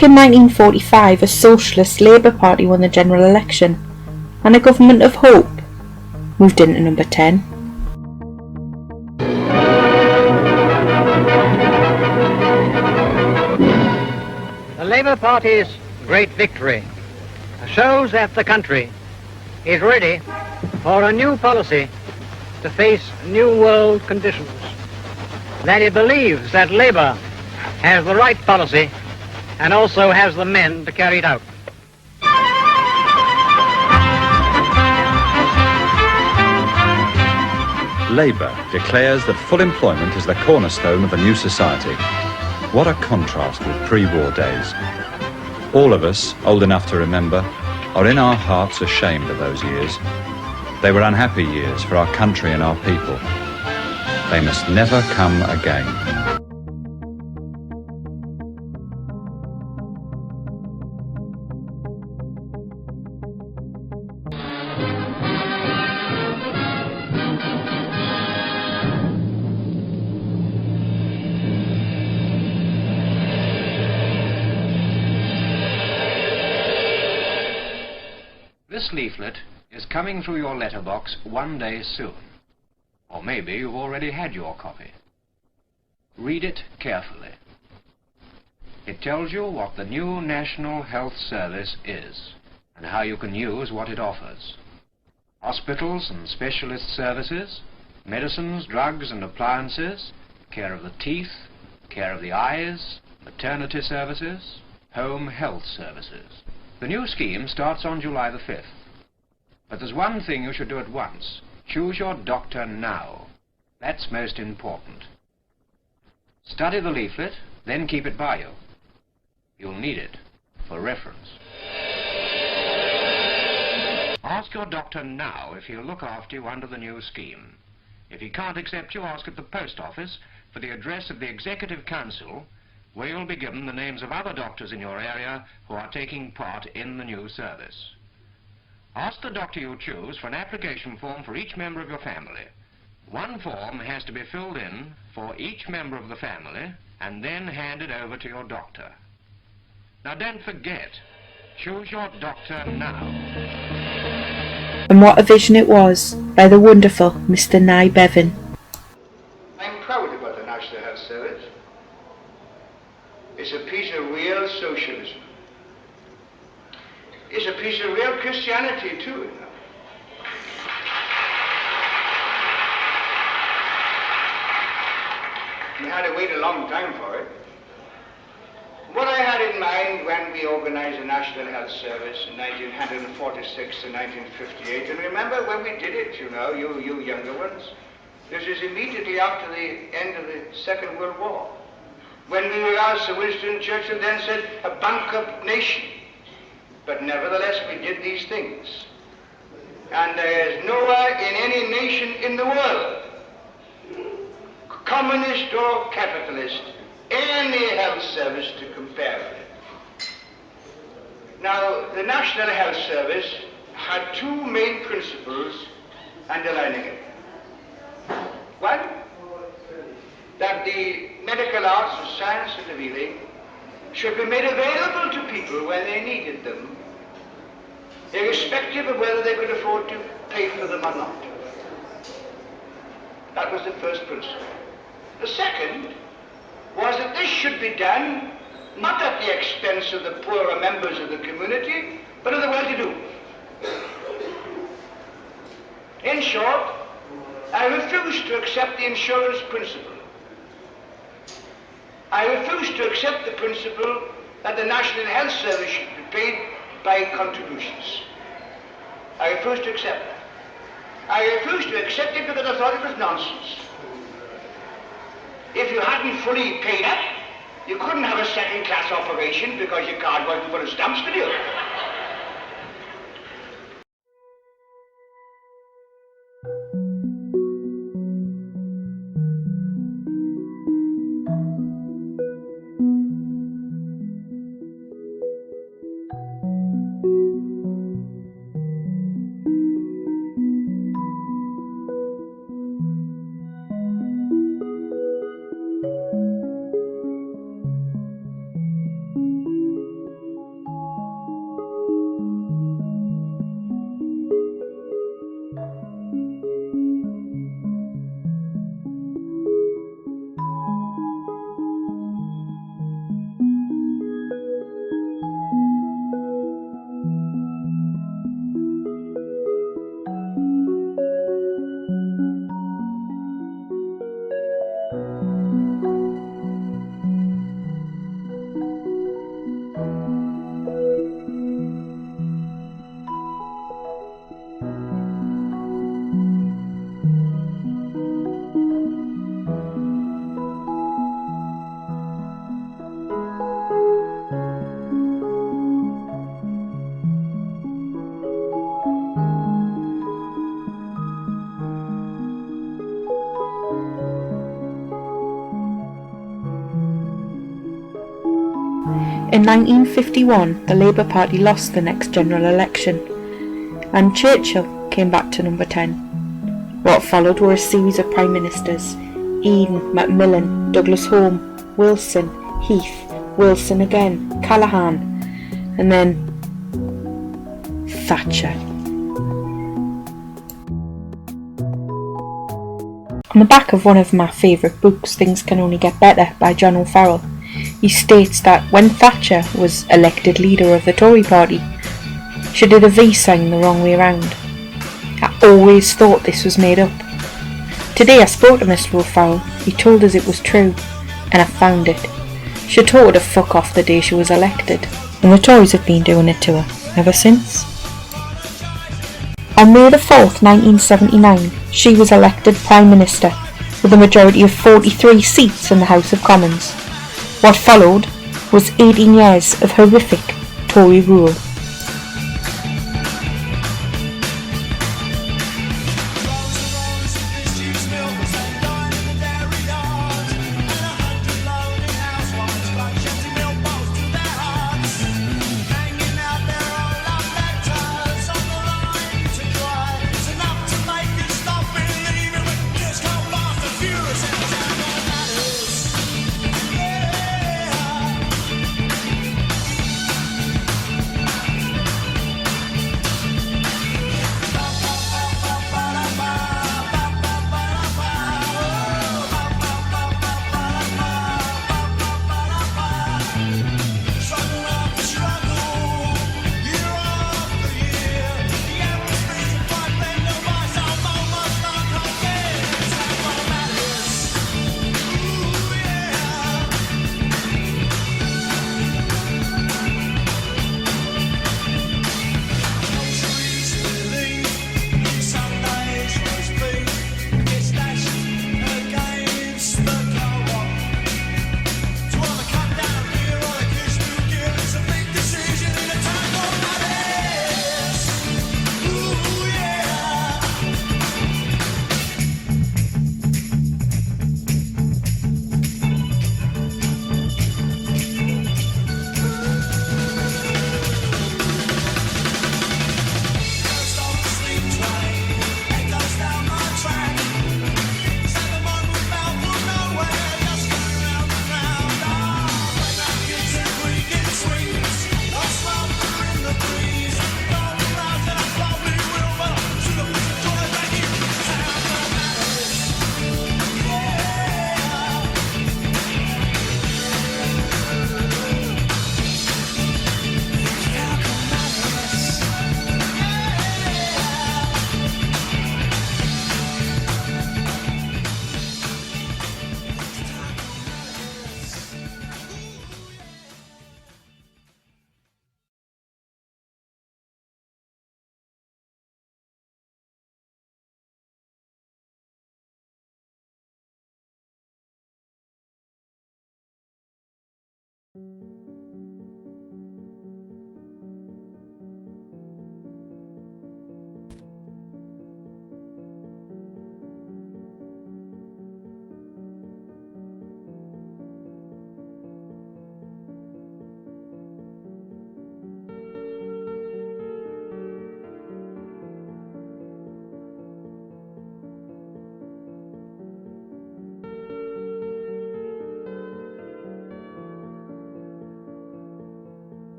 Back in 1945, a socialist Labour Party won the general election, and a government of hope moved into number 10. The Labour Party's great victory shows that the country is ready for a new policy to face new world conditions, that it believes that Labour has the right policy and also has the men to carry it out. Labour declares that full employment is the cornerstone of a new society. What a contrast with pre-war days. All of us, old enough to remember, are in our hearts ashamed of those years. They were unhappy years for our country and our people. They must never come again. This leaflet is coming through your letterbox one day soon. Or maybe you've already had your copy. Read it carefully. It tells you what the new National Health Service is and how you can use what it offers. Hospitals and specialist services, medicines, drugs and appliances, care of the teeth, care of the eyes, maternity services, home health services. The new scheme starts on July the 5th. But there's one thing you should do at once. Choose your doctor now. That's most important. Study the leaflet, then keep it by you. You'll need it for reference. Ask your doctor now if he'll look after you under the new scheme. If he can't accept you, ask at the post office for the address of the Executive Council, where you'll be given the names of other doctors in your area who are taking part in the new service. Ask the doctor you choose for an application form for each member of your family. One form has to be filled in for each member of the family and then handed over to your doctor. Now don't forget, choose your doctor now. And what a vision it was by the wonderful Mr. Nye Bevan. I'm proud about the National Health Service. It's a piece of real socialism. It's a piece of real Christianity too, you know. We had to wait a long time for it. What I had in mind when we organized the National Health Service in 1946 to 1958, and remember when we did it, you know, you younger ones, this is immediately after the end of the Second World War. When we were asked, Sir Winston Churchill then said, a bankrupt nation. But nevertheless, we did these things. And there is nowhere in any nation in the world, communist or capitalist, any health service to compare with it. Now, the National Health Service had two main principles underlining it. that the medical arts of science and of healing should be made available to people when they needed them, irrespective of whether they could afford to pay for them or not. That was the first principle. The second was that this should be done not at the expense of the poorer members of the community, but of the well-to-do. In short, I refuse to accept the insurance principle. I refuse to accept the principle that the National Health Service should be paid by contributions. I refuse to accept that. I refuse to accept it because I thought it was nonsense. If you hadn't fully paid up, you couldn't have a second-class operation because your card wasn't full of stamps, could you? In 1951, the Labour Party lost the next general election, and Churchill came back to number 10. What followed were a series of Prime Ministers: Eden, Macmillan, Douglas Home, Wilson, Heath, Wilson again, Callaghan, and then Thatcher. On the back of one of my favourite books, Things Can Only Get Better, by John O'Farrell, he states that when Thatcher was elected leader of the Tory party, she did a V-sign the wrong way round. I always thought this was made up. Today I spoke to Mr. O'Farrell. He told us it was true, and I found it. She told her to fuck off the day she was elected, and the Tories have been doing it to her ever since. On May the 4th, 1979, she was elected Prime Minister with a majority of 43 seats in the House of Commons. What followed was 18 years of horrific Tory rule. You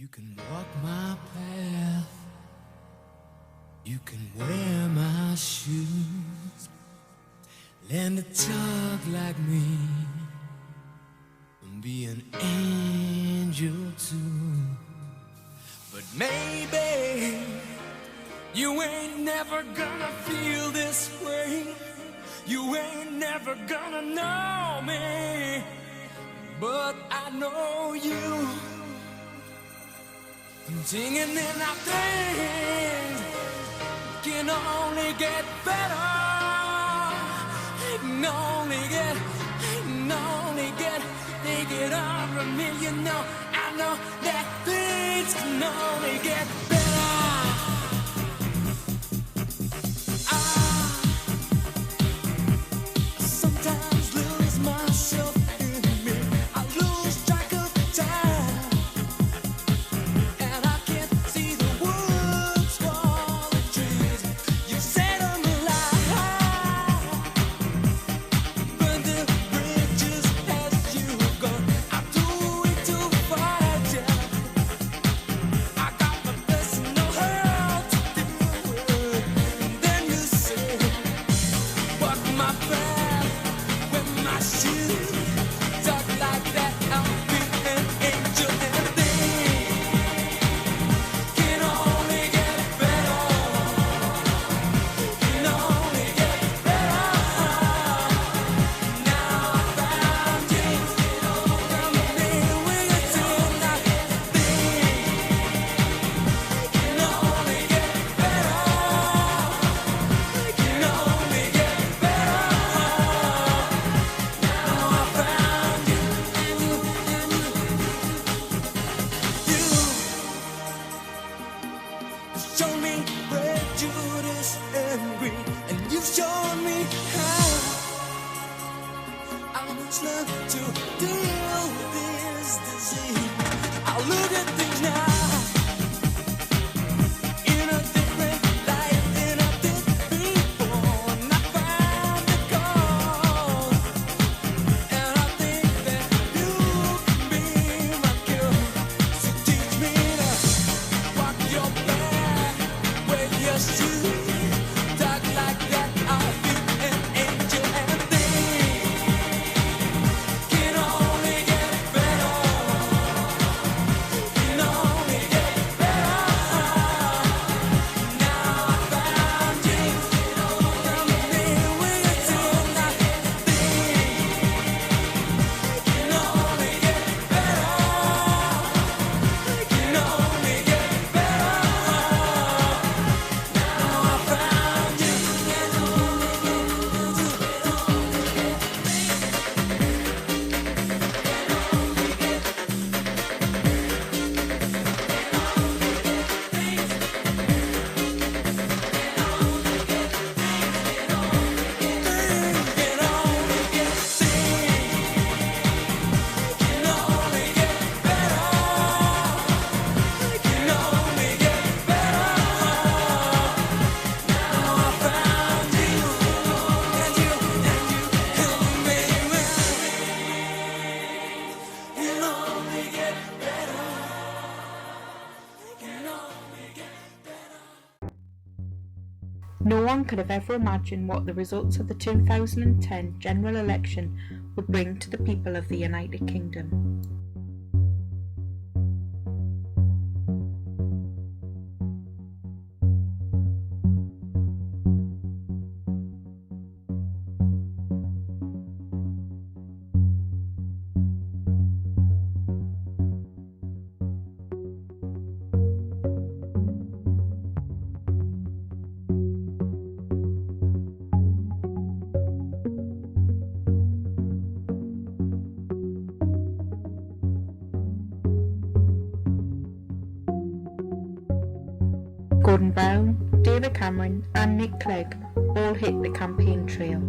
can walk my path, you can wear my shoes, learn to talk like me, and be an angel too. But maybe you ain't never gonna feel this way, you ain't never gonna know me, but I know you. Singing in our things can only get better. It can only get, take it over me, you know. I know that things can only get better. I sometimes lose myself in me. I lose track of time. Can only No one could have ever imagined what the results of the 2010 general election would bring to the people of the United Kingdom. Gordon Brown, David Cameron and Nick Clegg all hit the campaign trail.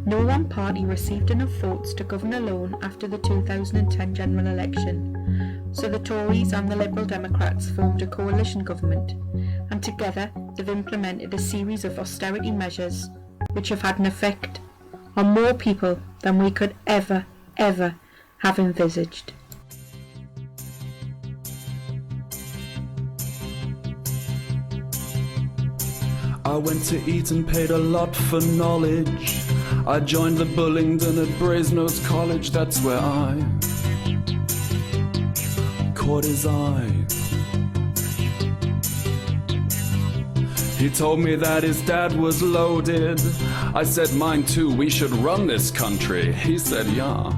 No one party received enough votes to govern alone after the 2010 general election, so the Tories and the Liberal Democrats formed a coalition government, and together they've implemented a series of austerity measures which have had an effect on more people than we could ever have envisaged. I went to Eton, paid a lot for knowledge. I joined the Bullingdon at Brasenose College, that's where I caught his eye. He told me that his dad was loaded. I said, mine too, we should run this country. He said, yeah.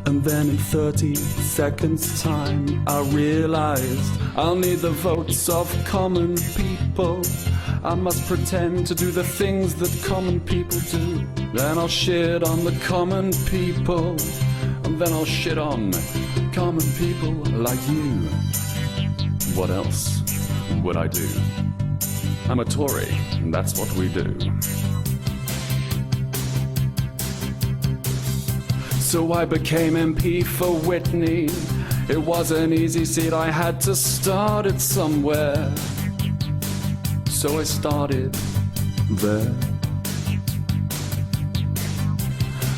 And then in 30 seconds time I realized I'll need the votes of common people. I must pretend to do the things that common people do. Then I'll shit on the common people, and then I'll shit on common people like you. What else would I do? I'm a Tory, and that's what we do. So I became MP for Whitney. It was an easy seat, I had to start it somewhere. So I started there.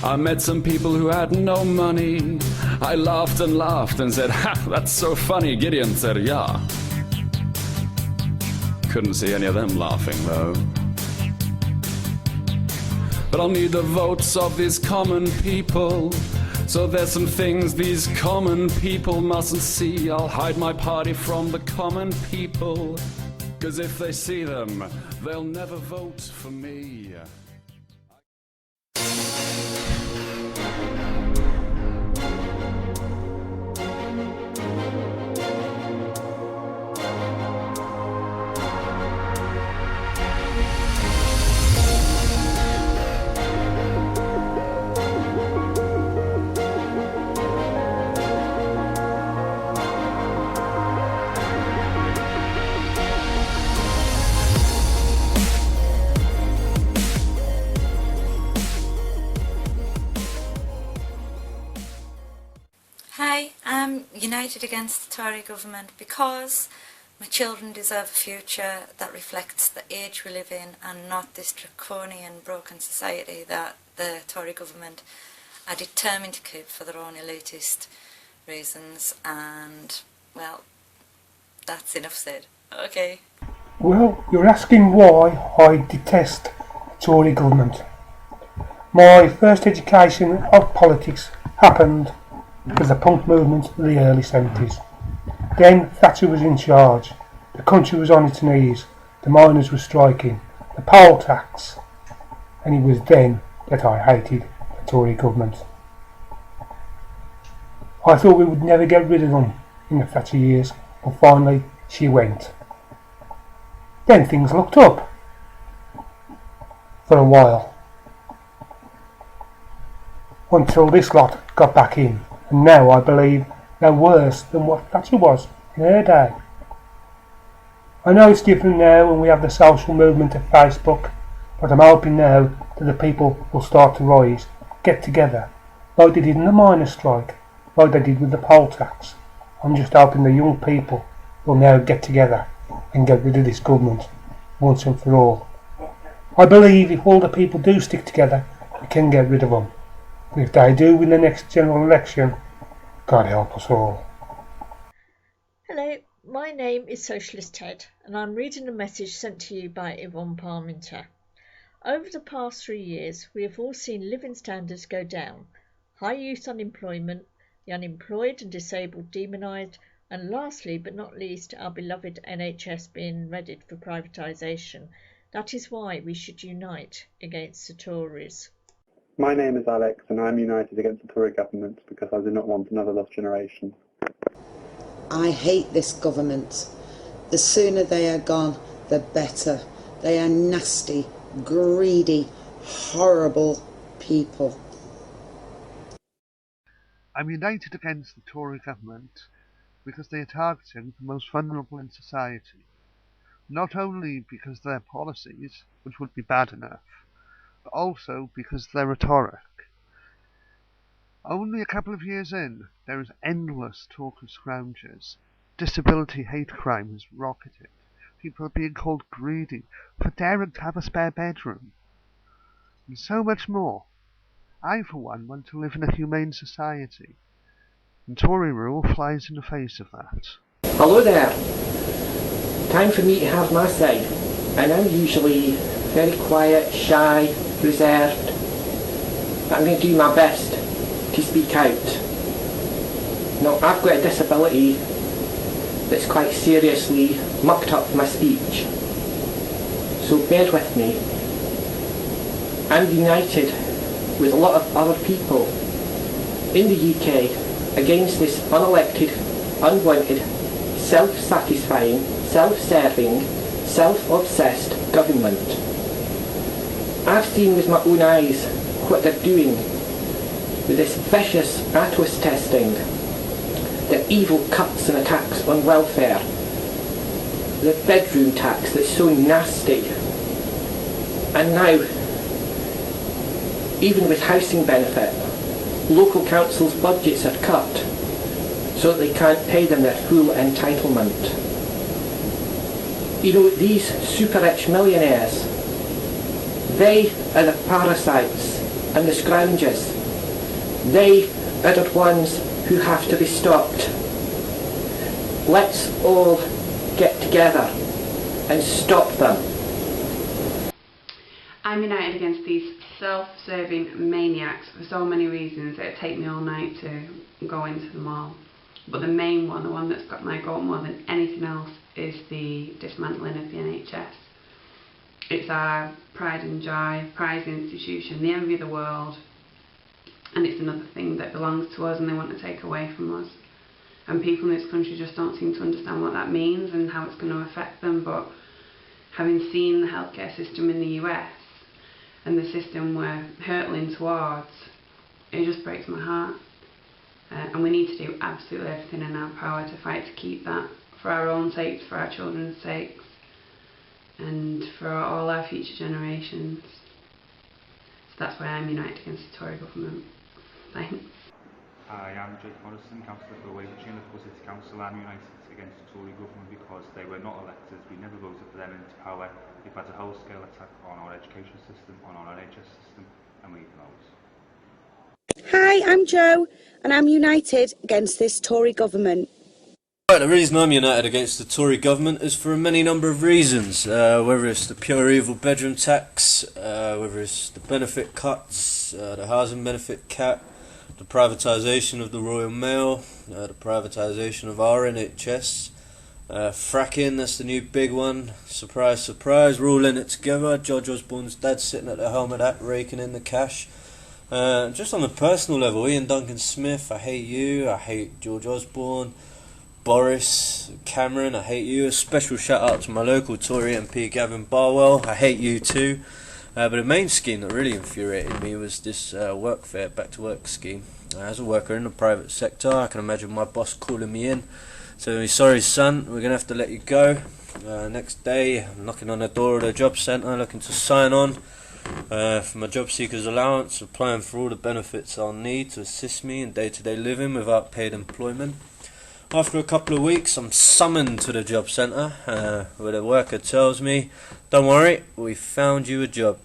I met some people who had no money. I laughed and laughed and said, ha, that's so funny. Gideon said, yeah. Couldn't see any of them laughing though. But I'll need the votes of these common people. So there's some things these common people mustn't see. I'll hide my party from the common people, 'cause if they see them, they'll never vote for me. Hi, I'm united against the Tory government because my children deserve a future that reflects the age we live in and not this draconian, broken society that the Tory government are determined to keep for their own elitist reasons. And, well, that's enough said. Okay. Well, you're asking why I detest the Tory government. My first education of politics happened with the punk movement of the early 70s. Then Thatcher was in charge, the country was on its knees, the miners were striking, the poll tax, and it was then that I hated the Tory government. I thought we would never get rid of them in the Thatcher years, but finally she went. Then things looked up for a while, until this lot got back in. And now I believe they're worse than what Thatcher was in her day. I know it's different now and we have the social movement of Facebook, but I'm hoping now that the people will start to rise, get together like they did in the miners' strike, like they did with the poll tax. I'm just hoping the young people will now get together and get rid of this government once and for all. I believe if all the people do stick together, we can get rid of them. But if they do win the next general election, God help us all. Hello, my name is Socialist Ted, and I'm reading a message sent to you by Yvonne Parmenter. Over the past 3 years, we have all seen living standards go down, high youth unemployment, the unemployed and disabled demonised, and lastly but not least, our beloved NHS being readied for privatisation. That is why we should unite against the Tories. My name is Alex, and I'm united against the Tory government because I do not want another lost generation. I hate this government. The sooner they are gone, the better. They are nasty, greedy, horrible people. I'm united against the Tory government because they are targeting the most vulnerable in society. Not only because of their policies, which would be bad enough, but also because of their rhetoric. Only a couple of years in, there is endless talk of scroungers. Disability hate crime has rocketed. People are being called greedy for daring to have a spare bedroom. And so much more. I, for one, want to live in a humane society. And Tory rule flies in the face of that. Hello there. Time for me to have my say. And I'm usually very quiet, shy, reserved. But I'm going to do my best to speak out. Now, I've got a disability that's quite seriously mucked up my speech. So bear with me. I'm united with a lot of other people in the UK against this unelected, unwanted, self-satisfying, self-serving, self-obsessed government. I've seen with my own eyes what they're doing with this vicious ATWIS testing, the evil cuts and attacks on welfare, the bedroom tax that's so nasty, and now, even with housing benefit, local councils' budgets are cut so that they can't pay them their full entitlement. You know, these super rich millionaires, they are the parasites and the scroungers. They are the ones who have to be stopped. Let's all get together and stop them. I'm united against these self-serving maniacs for so many reasons. It'd take me all night to go into them all. But the main one, the one that's got my goat more than anything else, is the dismantling of the NHS. It's our pride and joy, prized institution, the envy of the world, and it's another thing that belongs to us and they want to take away from us. And people in this country just don't seem to understand what that means and how it's going to affect them. But having seen the healthcare system in the US and the system we're hurtling towards, it just breaks my heart. And we need to do absolutely everything in our power to fight to keep that, for our own sakes, for our children's sakes, and for all our future generations. So that's why I'm united against the Tory government. Thanks. Hi, I'm Jake Morrison, Councillor for Wavertree and Liverpool City Council. I'm united against the Tory government because they were not elected. We never voted for them into power. They've had a whole-scale attack on our education system, on our NHS system, and we ignore it. Hi, I'm Jo, and I'm united against this Tory government. Right, the reason I'm united against the Tory government is for a many number of reasons, whether it's the pure evil bedroom tax, whether it's the benefit cuts, the housing benefit cap, the privatisation of the Royal Mail, the privatisation of our NHS, fracking, that's the new big one, surprise surprise, we're all in it together. George Osborne's dad sitting at the helm of that, raking in the cash. Just on a personal level, Ian Duncan Smith, I hate you, I hate George Osborne, Boris, Cameron, I hate you. A special shout out to my local Tory MP Gavin Barwell, I hate you too. But the main scheme that really infuriated me was this workfare back to work scheme. As a worker in the private sector, I can imagine my boss calling me in, saying, sorry son, we're going to have to let you go. Next day, I'm knocking on the door of the job centre looking to sign on. For my job seekers allowance, applying for all the benefits I'll need to assist me in day-to-day living without paid employment. After a couple of weeks, I'm summoned to the job centre, where the worker tells me, "Don't worry, we found you a job.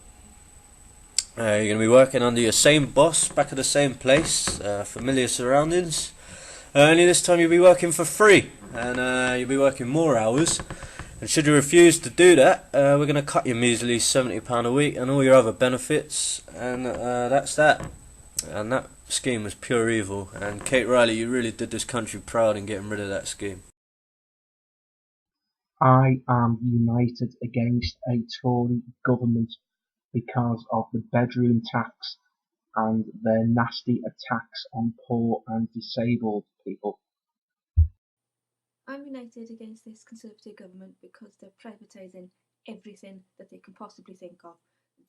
You're going to be working under your same boss, back at the same place, familiar surroundings. Only this time you'll be working for free, and you'll be working more hours. And should you refuse to do that, we're going to cut your measly £70 a week and all your other benefits, and that's that." And that scheme was pure evil, and Kate Riley, you really did this country proud in getting rid of that scheme. I am united against a Tory government because of the bedroom tax and their nasty attacks on poor and disabled people. I'm united against this Conservative government because they're privatising everything that they can possibly think of.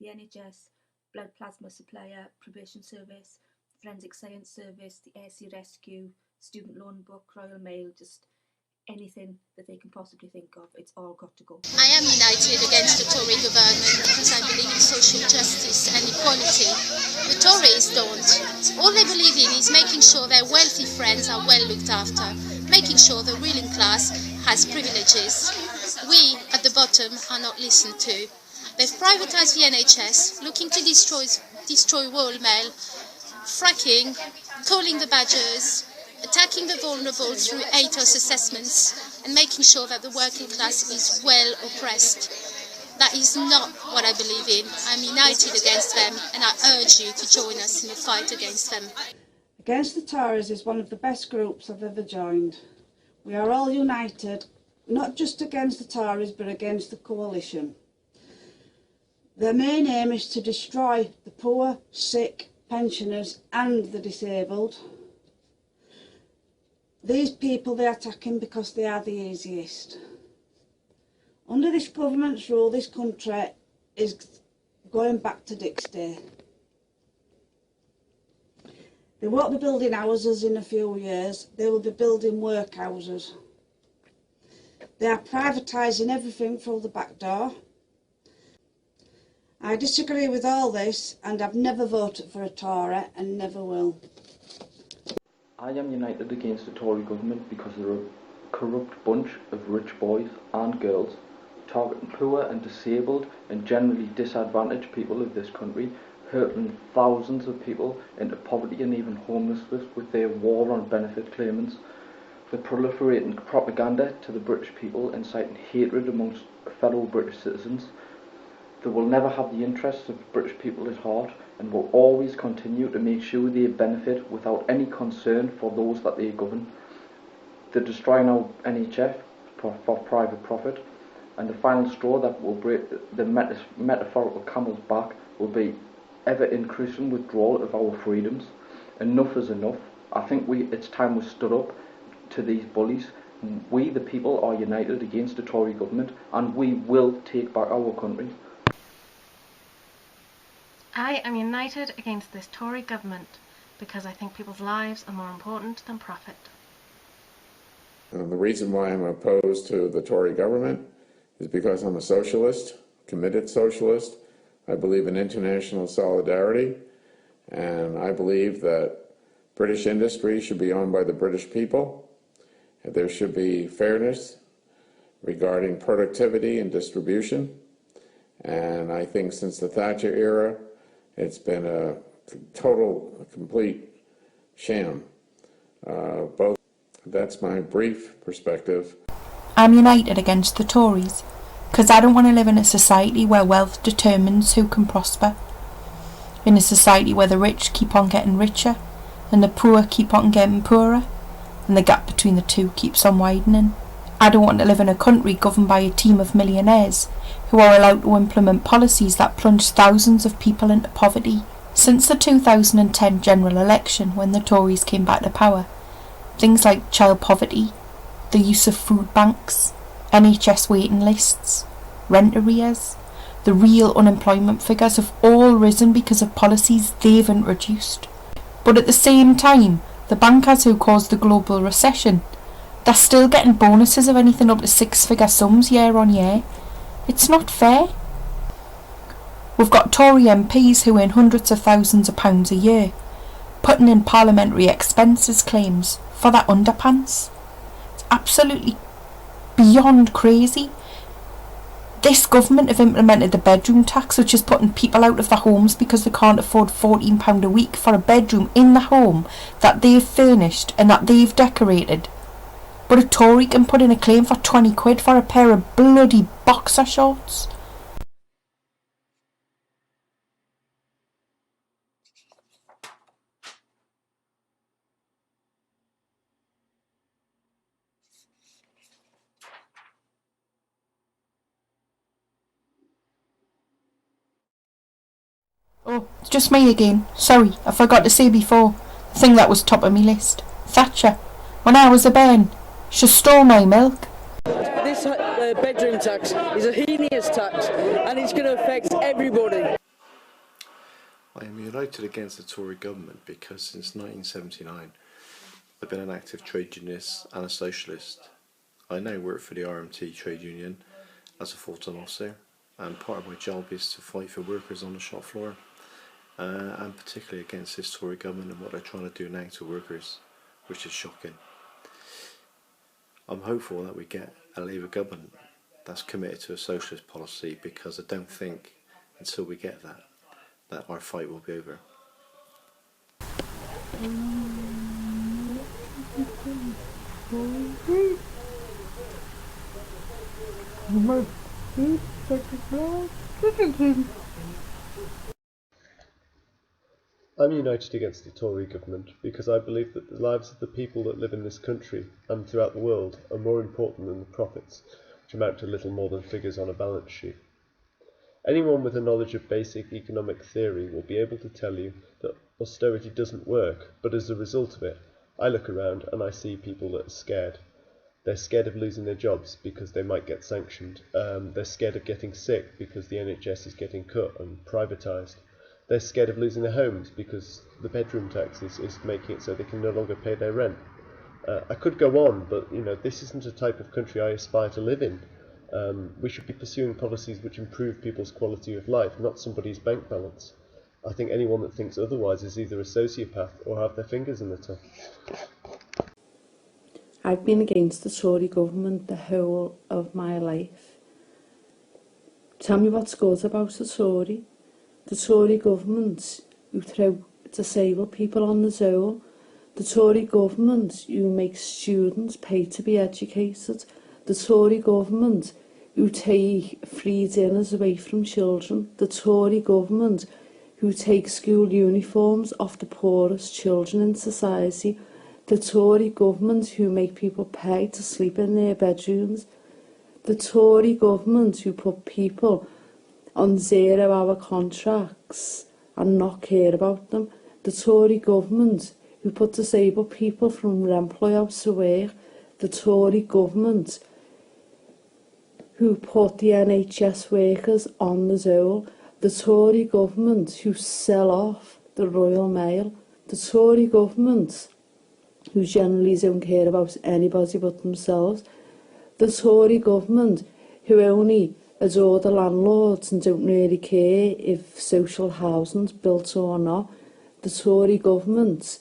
The NHS, blood plasma supplier, probation service, forensic science service, the air sea rescue, student loan book, Royal Mail, just anything that they can possibly think of. It's all got to go. I am united against the Tory government because I believe in social justice and equality. The Tories don't. All they believe in is making sure their wealthy friends are well looked after, making sure the ruling class has privileges. We, at the bottom, are not listened to. They've privatised the NHS, looking to destroy Royal Mail, fracking, calling the badgers, attacking the vulnerable through ATOS assessments, and making sure that the working class is well oppressed. That is not what I believe in. I'm united against them, and I urge you to join us in the fight against them. Against the Tories is one of the best groups I've ever joined. We are all united, not just against the Tories, but against the coalition. Their main aim is to destroy the poor, sick, pensioners and the disabled. These people they're attacking because they are the easiest. Under this government's rule, this country is going back to Dick's day. They won't be building houses in a few years, they will be building workhouses. They are privatising everything through the back door. I disagree with all this, and I've never voted for a Tory and never will. I am united against the Tory government because they're a corrupt bunch of rich boys and girls targeting poor and disabled and generally disadvantaged people of this country, hurtling thousands of people into poverty and even homelessness with their war on benefit claimants. They're proliferating propaganda to the British people, inciting hatred amongst fellow British citizens. They will never have the interests of British people at heart and will always continue to make sure they benefit without any concern for those that they govern. They're destroying our NHS for private profit, and the final straw that will break the metaphorical camel's back will be ever increasing withdrawal of our freedoms. Enough is enough. I think it's time we stood up to these bullies. We, the people, are united against the Tory government, and we will take back our country. I am united against this Tory government because I think people's lives are more important than profit. The reason why I'm opposed to the Tory government is because I'm a socialist, committed socialist. I believe in international solidarity, and I believe that British industry should be owned by the British people. There should be fairness regarding productivity and distribution. And I think since the Thatcher era, it's been a complete sham. That's my brief perspective. I'm united against the Tories because I don't want to live in a society where wealth determines who can prosper. In a society where the rich keep on getting richer and the poor keep on getting poorer, and the gap between the two keeps on widening. I don't want to live in a country governed by a team of millionaires who are allowed to implement policies that plunge thousands of people into poverty. Since the 2010 general election, when the Tories came back to power, things like child poverty, the use of food banks, NHS waiting lists, rent arrears, the real unemployment figures have all risen because of policies they've introduced. But at the same time, the bankers who caused the global recession, they're still getting bonuses of anything up to six-figure sums year on year. It's not fair. We've got Tory MPs who earn hundreds of thousands of pounds a year, putting in parliamentary expenses claims for that underpants. It's absolutely beyond crazy. This government have implemented the bedroom tax, which is putting people out of their homes because they can't afford £14 a week for a bedroom in the home that they've furnished and that they've decorated. But a Tory can put in a claim for 20 quid for a pair of bloody boxer shorts. Oh, it's just me again. Sorry, I forgot to say before. The thing that was top of my list. Thatcher. When I was a bairn, she stole my milk. This bedroom tax is a heinous tax and it's going to affect everybody. I am united against the Tory government because since 1979 I've been an active trade unionist and a socialist. I now work for the RMT trade union as a full-time officer, and part of my job is to fight for workers on the shop floor, and particularly against this Tory government and what they're trying to do now to workers, which is shocking. I'm hopeful that we get a Labour government that's committed to a socialist policy, because I don't think until we get that our fight will be over. I'm united against the Tory government because I believe that the lives of the people that live in this country and throughout the world are more important than the profits, which amount to little more than figures on a balance sheet. Anyone with a knowledge of basic economic theory will be able to tell you that austerity doesn't work, but as a result of it, I look around and I see people that are scared. They're scared of losing their jobs because they might get sanctioned. They're scared of getting sick because the NHS is getting cut and privatised. They're scared of losing their homes because the bedroom tax is making it so they can no longer pay their rent. I could go on, but this isn't a type of country I aspire to live in. We should be pursuing policies which improve people's quality of life, not somebody's bank balance. I think anyone that thinks otherwise is either a sociopath or have their fingers in the toe. I've been against the Tory government the whole of my life. Tell me what's good about the Tory. The Tory government who throw disabled people on the dole. The Tory government who makes students pay to be educated. The Tory government who take free dinners away from children. The Tory government who take school uniforms off the poorest children in society. The Tory government who make people pay to sleep in their bedrooms. The Tory government who put people on 0-hour contracts and not care about them. The Tory government who put disabled people from Remploy out to work. The Tory government who put the NHS workers on the dole. The Tory government who sell off the Royal Mail. The Tory government who generally don't care about anybody but themselves. The Tory government who only adore the landlords and don't really care if social housing's built or not. The Tory government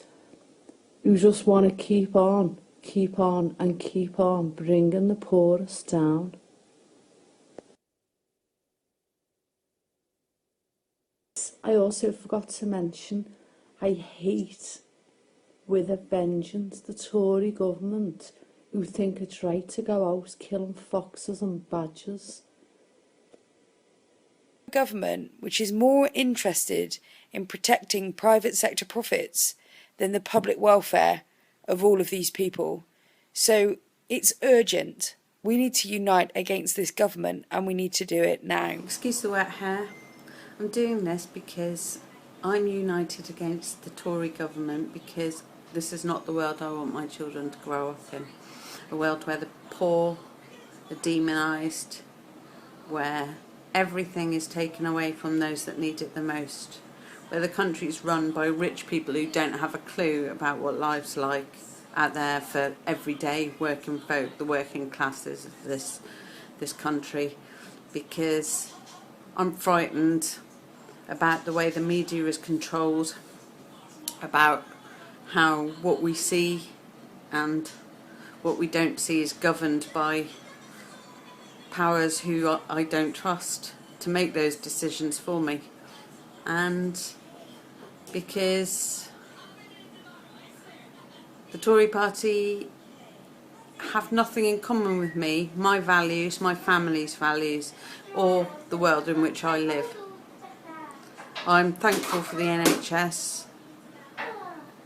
who just want to keep on and keep on bringing the poorest down. I also forgot to mention, I hate with a vengeance the Tory government who think it's right to go out killing foxes and badgers. Government which is more interested in protecting private sector profits than the public welfare of all of these people. So it's urgent. We need to unite against this government, and we need to do it now. Excuse the wet hair. I'm doing this because I'm united against the Tory government, because this is not the world I want my children to grow up in. A world where the poor are demonised, where everything is taken away from those that need it the most, where the country is run by rich people who don't have a clue about what life's like out there for everyday working folk, the working classes of this country. Because I'm frightened about the way the media is controlled, about how what we see and what we don't see is governed by powers who I don't trust to make those decisions for me. And because the Tory party have nothing in common with me, my values, my family's values, or the world in which I live. I'm thankful for the NHS,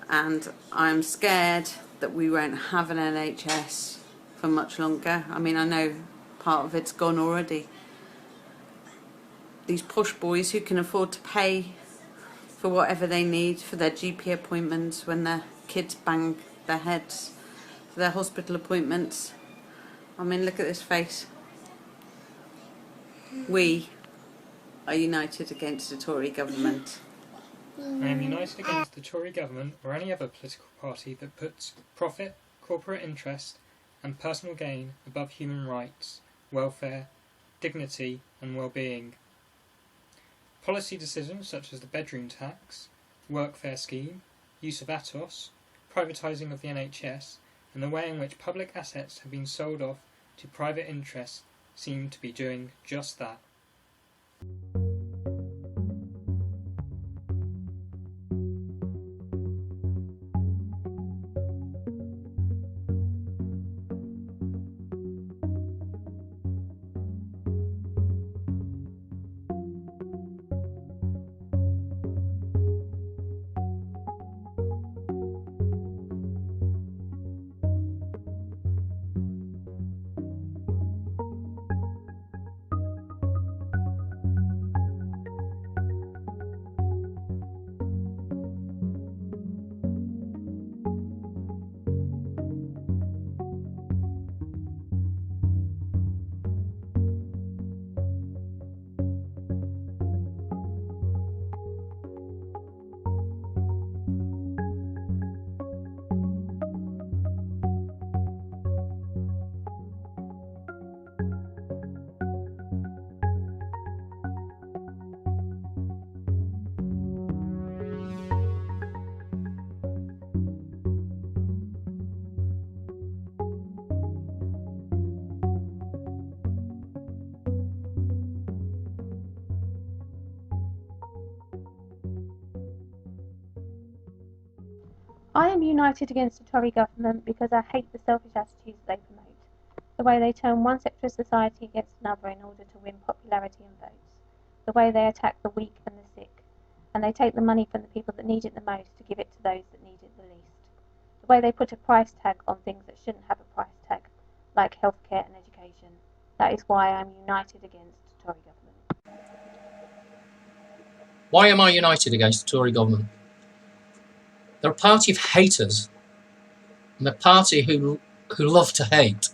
and I'm scared that we won't have an NHS for much longer. I mean, I know part of it's gone already. These posh boys who can afford to pay for whatever they need for their GP appointments when their kids bang their heads, for their hospital appointments. I mean, look at this face. We are united against the Tory government. I am united against the Tory government or any other political party that puts profit, corporate interest and personal gain above human rights, welfare, dignity and well-being. Policy decisions such as the bedroom tax, workfare scheme, use of ATOS, privatising of the NHS and the way in which public assets have been sold off to private interests seem to be doing just that. I am united against the Tory government because I hate the selfish attitudes they promote, the way they turn one sector of society against another in order to win popularity and votes, the way they attack the weak and the sick, and they take the money from the people that need it the most to give it to those that need it the least, the way they put a price tag on things that shouldn't have a price tag, like healthcare and education. That is why I am united against the Tory government. Why am I united against the Tory government? They're a party of haters, and they're a party who love to hate.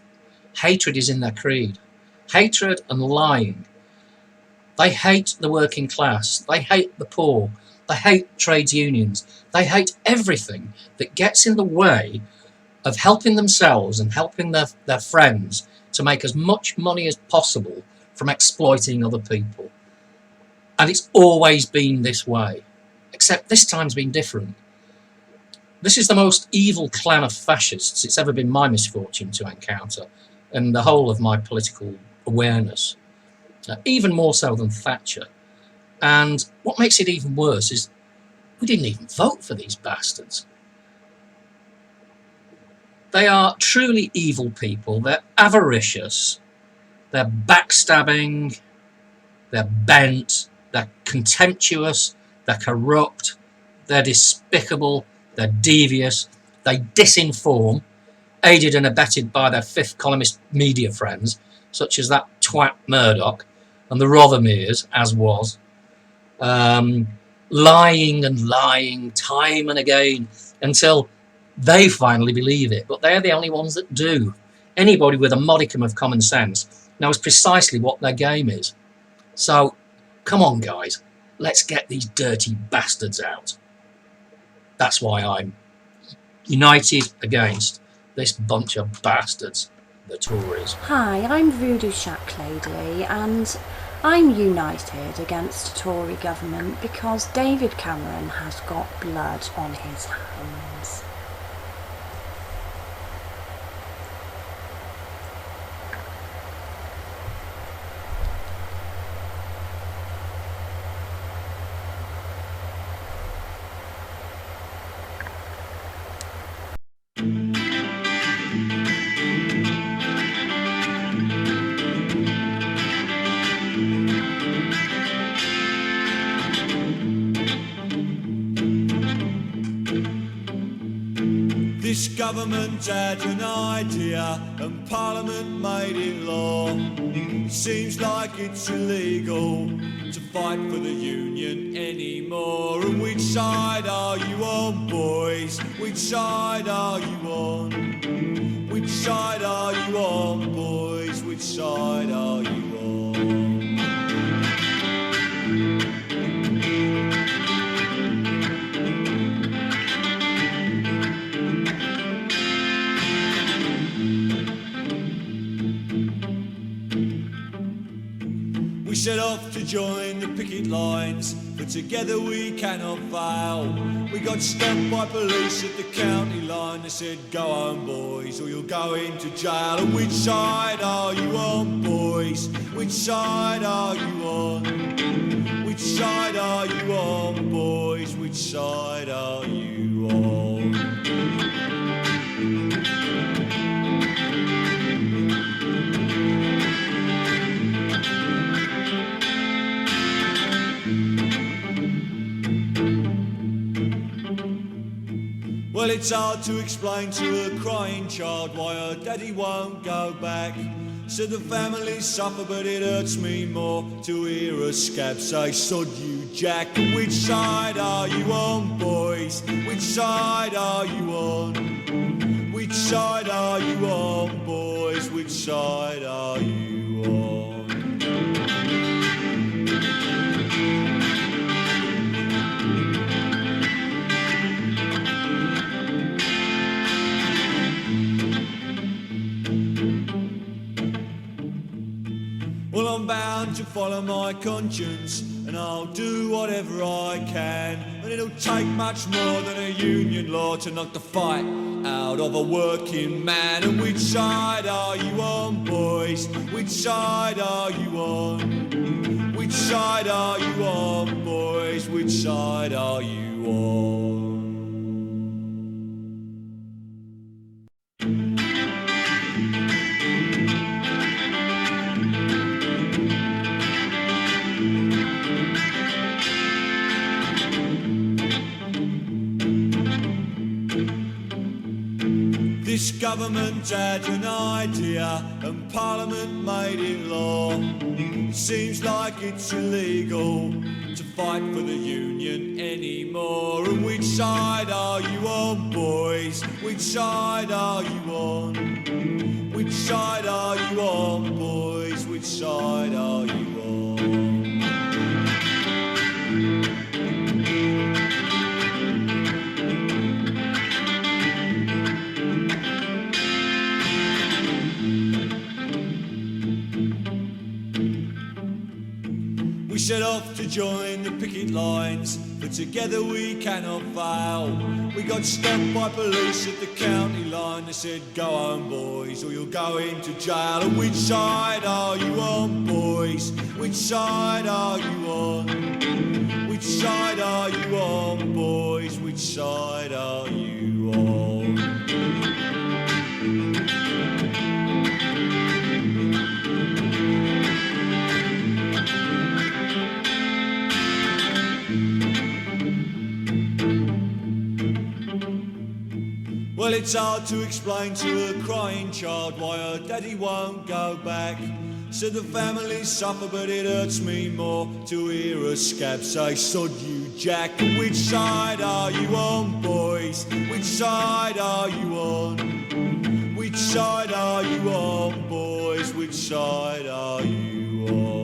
Hatred is in their creed. Hatred and lying. They hate the working class. They hate the poor. They hate trades unions. They hate everything that gets in the way of helping themselves and helping their friends to make as much money as possible from exploiting other people. And it's always been this way, except this time's been different. This is the most evil clan of fascists it's ever been my misfortune to encounter in the whole of my political awareness, even more so than Thatcher. And what makes it even worse is we didn't even vote for these bastards. They are truly evil people. They're avaricious, they're backstabbing, they're bent, they're contemptuous, they're corrupt, they're despicable, they're devious, they disinform, aided and abetted by their fifth columnist media friends, such as that twat Murdoch and the Rothermeres, as was, lying and lying time and again until they finally believe it. But they're the only ones that do. Anybody with a modicum of common sense knows precisely what their game is. So, come on, guys, let's get these dirty bastards out. That's why I'm united against this bunch of bastards, the Tories. Hi, I'm Voodoo Shack Lady, and I'm united against the Tory government because David Cameron has got blood on his hands. This government had an idea and Parliament made it law. It seems like it's illegal to fight for the union anymore. And which side are you on, boys? Which side are you on? Which side are you on, boys? Which side are you on? We set off to join the picket lines, but together we cannot fail. We got stopped by police at the county line. They said, go home, boys, or you'll go into jail. And which side are you on, boys? Which side are you on? Which side are you on, boys? Which side are you on? Well, it's hard to explain to a crying child why her daddy won't go back. So the family suffer, but it hurts me more to hear a scab say, sod you, Jack. And which side are you on, boys? Which side are you on? Which side are you on, boys? Which side are you on? Well, I'm bound to follow my conscience, and I'll do whatever I can. And it'll take much more than a union law to knock the fight out of a working man. And which side are you on, boys? Which side are you on? Which side are you on, boys? Which side are you on? This government had an idea and Parliament made it law. It seems like it's illegal to fight for the union anymore. And which side are you on, boys? Which side are you on? Which side are you on, boys? Which side are you on? We set off to join the picket lines, but together we cannot fail. We got stopped by police at the county line. They said, go home, boys, or you'll go into jail. And which side are you on, boys? Which side are you on? Which side are you on, boys? Which side are you on? Well, it's hard to explain to a crying child why her daddy won't go back. So the family suffer, but it hurts me more to hear a scab say, sod you, Jack. And which side are you on, boys? Which side are you on? Which side are you on, boys? Which side are you on?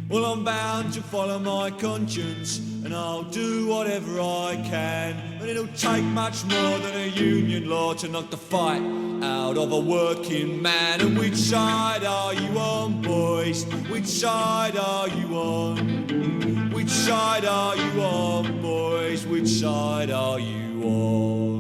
Well, I'm I'm bound to follow my conscience, and I'll do whatever I can. And it'll take much more than a union law to knock the fight out of a working man. And which side are you on, boys? Which side are you on? Which side are you on, boys? Which side are you on?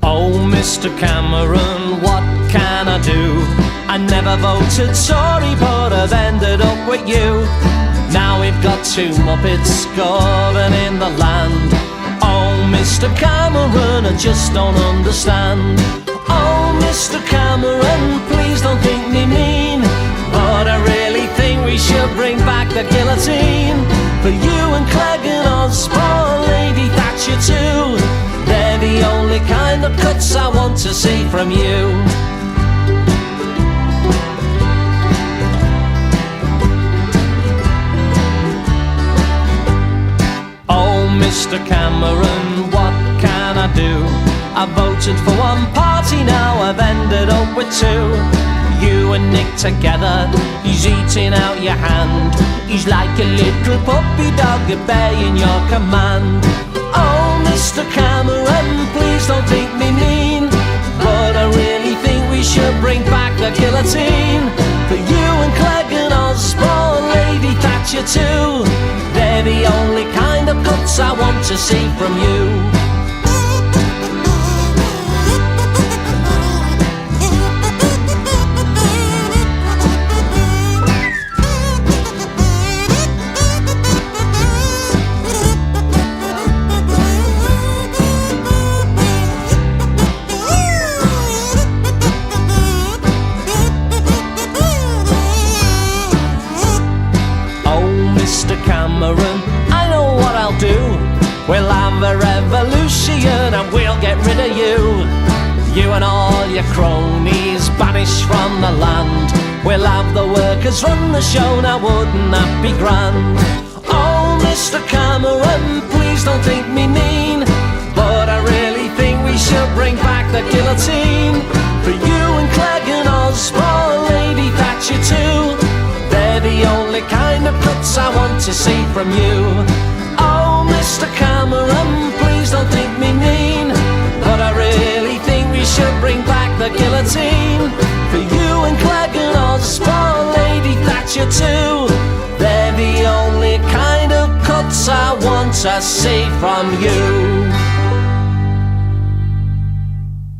Oh, Mr. Cameron, what can I do? I never voted Tory, but I've ended up with you. Now we've got two Muppets governing the land. Oh, Mr. Cameron, I just don't understand. Oh, Mr. Cameron, please don't think me mean, but I really think we should bring back the guillotine. For you and Clegg and Osborne, Lady Thatcher too. They're the only kind of cuts I want to see from you. Oh, Mr. Cameron, what can I do? I voted for one party, now I've ended up with two. You and Nick together, he's eating out your hand. He's like a little puppy dog obeying your command. Oh, Mr. Cameron, please don't think me mean, but I really think we should bring back the guillotine. For you and Clegg and Osborne, Lady Thatcher too. They're the only kind of cuts I want to see from you. I know what I'll do. We'll have a revolution and we'll get rid of you. You and all your cronies banished from the land. We'll have the workers run the show, now wouldn't that be grand? Oh, Mr. Cameron, please don't think me mean, but I really think we should bring back the guillotine. For you and Clegg and Osborne, Lady Thatcher too. They're the only kind of cuts I want to see from you. Oh, Mr. Cameron, please don't think me mean, but I really think we should bring back the guillotine. For you and Clegg and Osborne, Lady Thatcher too. They're the only kind of cuts I want to see from you.